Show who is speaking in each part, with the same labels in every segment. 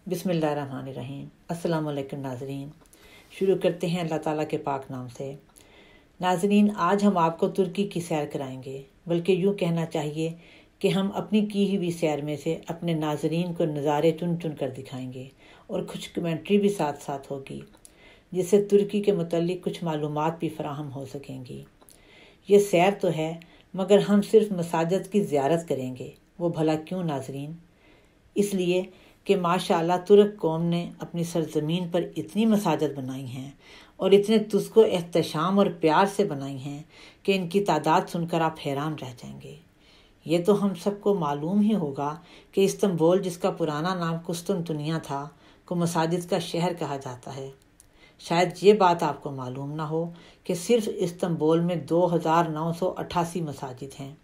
Speaker 1: बिस्मिल्लाहिर्रहमानिर्रहीम। अस्सलाम वालेकुम नाज़रीन। शुरू करते हैं अल्लाह ताला के पाक नाम से। नाज़रीन, आज हम आपको तुर्की की सैर कराएंगे, बल्कि यूँ कहना चाहिए कि हम अपनी की हुई सैर में से अपने नाज़रीन को नज़ारे चुन चुन कर दिखाएंगे और कुछ कमेंट्री भी साथ साथ होगी, जिससे तुर्की के मुतल्लिक कुछ मालूमात भी फराहम हो सकेंगी। ये सैर तो है, मगर हम सिर्फ मसाजिद की ज़ियारत करेंगे। वो भला क्यों नाज़रीन? इसलिए कि माशाअल्लाह तुर्क कौम ने अपनी सरज़मीन पर इतनी मसाजिद बनाई हैं और इतने तुस्को एहतशाम और प्यार से बनाई हैं कि इनकी तादाद सुनकर आप हैरान रह जाएंगे। ये तो हम सबको मालूम ही होगा कि इस्तांबुल, जिसका पुराना नाम कुस्तुनतुनिया था, को मसाजिद का शहर कहा जाता है। शायद ये बात आपको मालूम ना हो कि सिर्फ इस्तांबुल में 2988 मसाजिद हैं।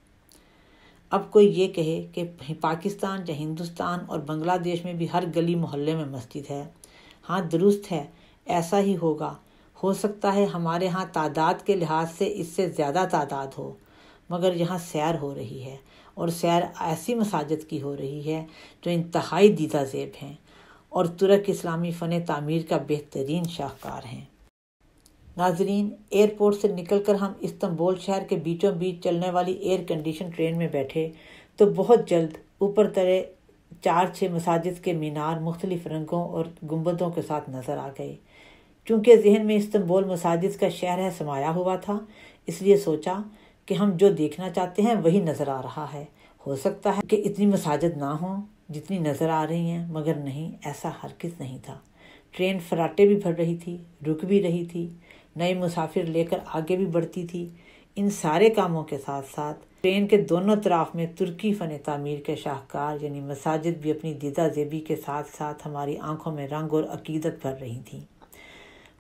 Speaker 1: अब कोई ये कहे कि पाकिस्तान या हिंदुस्तान और बांग्लादेश में भी हर गली मोहल्ले में मस्जिद है। हाँ, दुरुस्त है, ऐसा ही होगा। हो सकता है हमारे यहाँ तादाद के लिहाज से इससे ज़्यादा तादाद हो, मगर यहाँ सैर हो रही है, और सैर ऐसी मसाजिद की हो रही है जो इंतहाई दीदा ज़ेब हैं और तुर्क इस्लामी फ़न तामीर का बेहतरीन शाहकार हैं। नाजरीन, एयरपोर्ट से निकलकर हम इस्तांबुल शहर के बीचों बीच चलने वाली एयर कंडीशन ट्रेन में बैठे तो बहुत जल्द ऊपर तले 4-6 मसाजिद के मीनार मुख्तलिफ रंगों और गुंबदों के साथ नज़र आ गए। चूँकि जहन में इस्तांबुल मसाजिद का शहर है समाया हुआ था, इसलिए सोचा कि हम जो देखना चाहते हैं वही नज़र आ रहा है। हो सकता है कि इतनी मसाजिद ना हों जितनी नज़र आ रही हैं, मगर नहीं, ऐसा हरगिज़ नहीं था। ट्रेन फराटे भी भर रही थी, रुक भी रही थी, नए मुसाफिर लेकर आगे भी बढ़ती थी। इन सारे कामों के साथ साथ ट्रेन के दोनों तरफ में तुर्की फ़न तामीर के शाहकार यानी मसाजिद भी अपनी दीदा ज़ेबी के साथ साथ हमारी आंखों में रंग और अकीदत भर रही थी।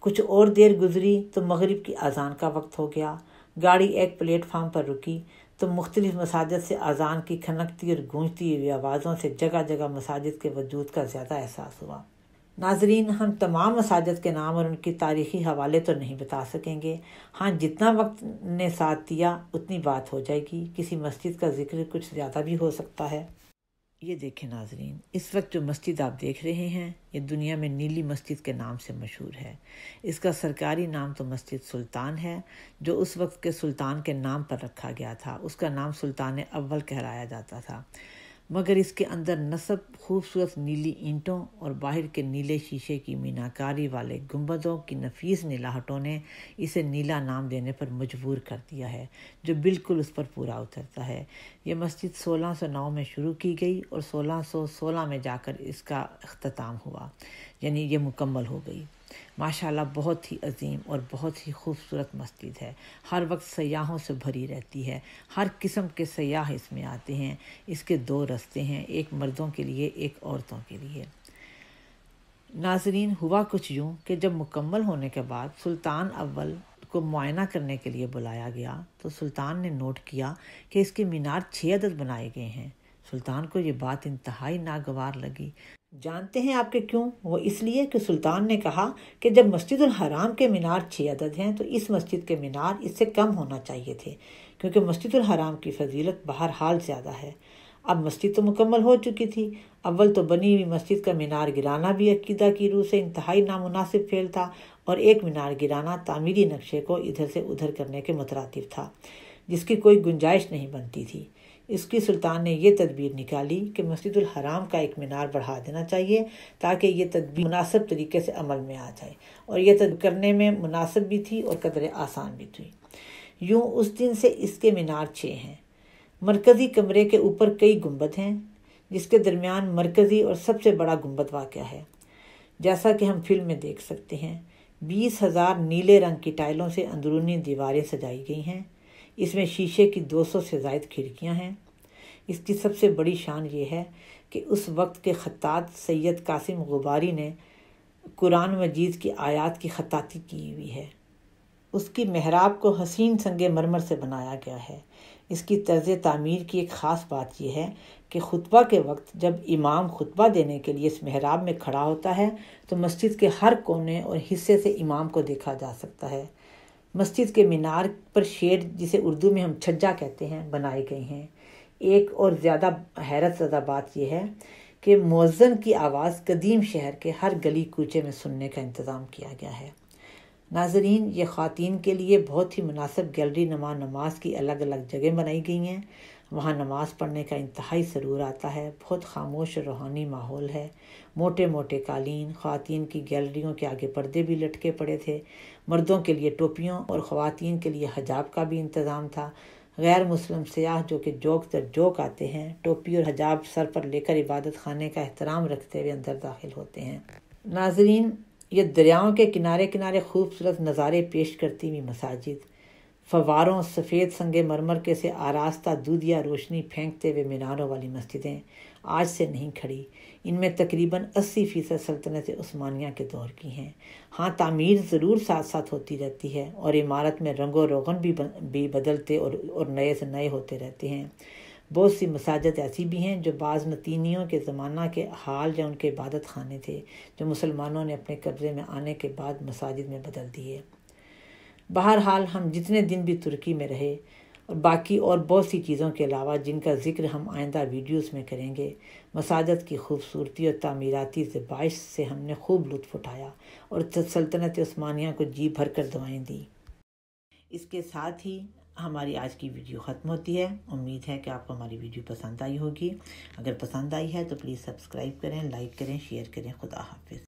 Speaker 1: कुछ और देर गुजरी तो मगरिब की अजान का वक्त हो गया। गाड़ी एक प्लेटफार्म पर रुकी तो मुख्तलिफ मसाजिद से अजान की खनकती और गूंजती हुई आवाज़ों से जगह जगह मसाजिद के वजूद का ज़्यादा एहसास हुआ। नाजरीन, हम तमाम मसाजिद के नाम और उनकी तारीख़ी हवाले तो नहीं बता सकेंगे। हाँ, जितना वक्त ने साथ दिया उतनी बात हो जाएगी। किसी मस्जिद का जिक्र कुछ ज़्यादा भी हो सकता है। ये देखें नाजरीन, इस वक्त जो मस्जिद आप देख रहे हैं, ये दुनिया में नीली मस्जिद के नाम से मशहूर है। इसका सरकारी नाम तो मस्जिद सुल्तान है, जो उस वक्त के सुल्तान के नाम पर रखा गया था। उसका नाम सुल्तान अव्वल कहलाया जाता था, मगर इसके अंदर नस्ब खूबसूरत नीली ईंटों और बाहर के नीले शीशे की मीनाकारी वाले गुंबदों की नफीस नीलाहटों ने इसे नीला नाम देने पर मजबूर कर दिया है, जो बिल्कुल उस पर पूरा उतरता है। यह मस्जिद 1609 में शुरू की गई और 1616 में जाकर इसका इख्तिताम हुआ, यानी ये मुकम्मल हो गई। माशाल्लाह बहुत ही अजीम और बहुत ही खूबसूरत मस्जिद है। हर वक्त सयाहों से भरी रहती है। हर किस्म के सयाह इसमें आते हैं। इसके 2 रास्ते हैं, एक मर्दों के लिए, एक औरतों के लिए। नाजरीन, हुआ कुछ यूँ कि जब मुकम्मल होने के बाद सुल्तान अव्वल को मुआयना करने के लिए बुलाया गया तो सुल्तान ने नोट किया कि इसके मीनार 6 अदद बनाए गए हैं। सुल्तान को ये बात इंतहाई नागवार लगी। जानते हैं आपके क्यों? वो इसलिए कि सुल्तान ने कहा कि जब मस्जिदुल हराम के मीनार 6 अदद हैं तो इस मस्जिद के मीनार इससे कम होना चाहिए थे, क्योंकि मस्जिदुल हराम की फजीलत बहरहाल ज़्यादा है। अब मस्जिद तो मुकम्मल हो चुकी थी। अव्वल तो बनी हुई मस्जिद का मीनार गिराना भी अकीदा की रूह से इंतहाई नामुनासिब फेल था, और एक मीनार गिराना तामीरी नक्शे को इधर से उधर करने के मुतरातिब था, जिसकी कोई गुंजाइश नहीं बनती थी। इसकी सुल्तान ने यह तदबीर निकाली कि मस्जिदुल हराम का एक मीनार बढ़ा देना चाहिए, ताकि ये तदबीर मुनासिब तरीके से अमल में आ जाए, और यह तदबीर करने में मुनासिब भी थी और कदर आसान भी थी। यूँ उस दिन से इसके मीनार 6 हैं। मरकज़ी कमरे के ऊपर कई गुंबद हैं, जिसके दरमियान मरकज़ी और सबसे बड़ा गुंबद वाक़या है। जैसा कि हम फिल्म में देख सकते हैं, 20,000 नीले रंग की टाइलों से अंदरूनी दीवारें सजाई गई हैं। इसमें शीशे की 200 से ज़ायद खिड़कियां हैं। इसकी सबसे बड़ी शान ये है कि उस वक्त के खत्तात सैयद कासिम गुबारी ने कुरान मजीद की आयत की खत्ताती की हुई है। उसकी मेहराब को हसीन संगे मरमर से बनाया गया है। इसकी तर्ज तामीर की एक ख़ास बात यह है कि खुतबा के वक्त जब इमाम खुतबा देने के लिए इस मेहराब में खड़ा होता है तो मस्जिद के हर कोने और हिस्से से इमाम को देखा जा सकता है। मस्जिद के मीनार पर शेर, जिसे उर्दू में हम छज्जा कहते हैं, बनाए गए हैं। एक और ज़्यादा हैरत ज़दा बात यह है کہ مؤذن کی آواز قدیم شہر کے ہر گلی کوچے میں سننے کا انتظام کیا گیا ہے۔ ناظرین، یہ خواتین کے لیے بہت ہی مناسب گیلری نما نماز کی الگ الگ جگہ بنائی گئی ہیں۔ وہاں نماز پڑھنے کا انتہائی سرور آتا ہے۔ بہت خاموش اور روحانی ماحول ہے۔ موٹے موٹے قالین، خواتین کی گیلریوں کے آگے پردے بھی لٹکے پڑے تھے۔ مردوں کے لیے ٹوپیوں اور خواتین کے لیے حجاب کا بھی انتظام تھا۔ غیر مسلم سیاح جو کہ جوک در جوک آتے ہیں، ٹوپی اور حجاب سر پر لے کر عبادت خانے کا احترام رکھتے ہوئے اندر داخل ہوتے ہیں۔ ناظرین، یہ دریاؤں کے کنارے کنارے خوبصورت نظارے پیش کرتی ہوئی مساجد، فواروں، سفید سنگ مرمر کے سے آراستہ دودھیا روشنی پھینکتے ہوئے میناروں والی مسجدیں آج سے نہیں کھڑی۔ ان میں تقریباً 80% سلطنت عثمانیہ کے دور کی ہیں۔ ہاں، تعمیر ضرور ساتھ ساتھ ہوتی رہتی ہے اور عمارت میں رنگ و روغن بھی بدلتے اور نئے سے نئے ہوتے رہتے ہیں۔ بہت سی مساجد ایسی بھی ہیں جو بعض نتینیوں کے زمانہ کے حال یا ان کے عبادت خانے تھے، جو مسلمانوں نے اپنے قبضے میں آنے کے بعد مساجد میں بدل دیے۔ بہرحال ہم جتنے دن بھی ترکی میں رہے اور باقی اور بہت سی چیزوں کے علاوہ جن کا ذکر ہم آئندہ ویڈیوز میں کریں گے، مساجد کی خوبصورتی اور تعمیراتی زیبائش سے ہم نے خوب لطف اٹھایا اور سلطنت عثمانیہ کو جی بھر کر دعائیں دیں۔ اس کے ساتھ ہی ہماری آج کی ویڈیو ختم ہوتی ہے۔ امید ہے کہ آپ کو ہماری ویڈیو پسند آئی ہوگی۔ اگر پسند آئی ہے تو پلیز سبسکرائب کریں، لائک کریں، شیئر کریں۔ خدا حافظ۔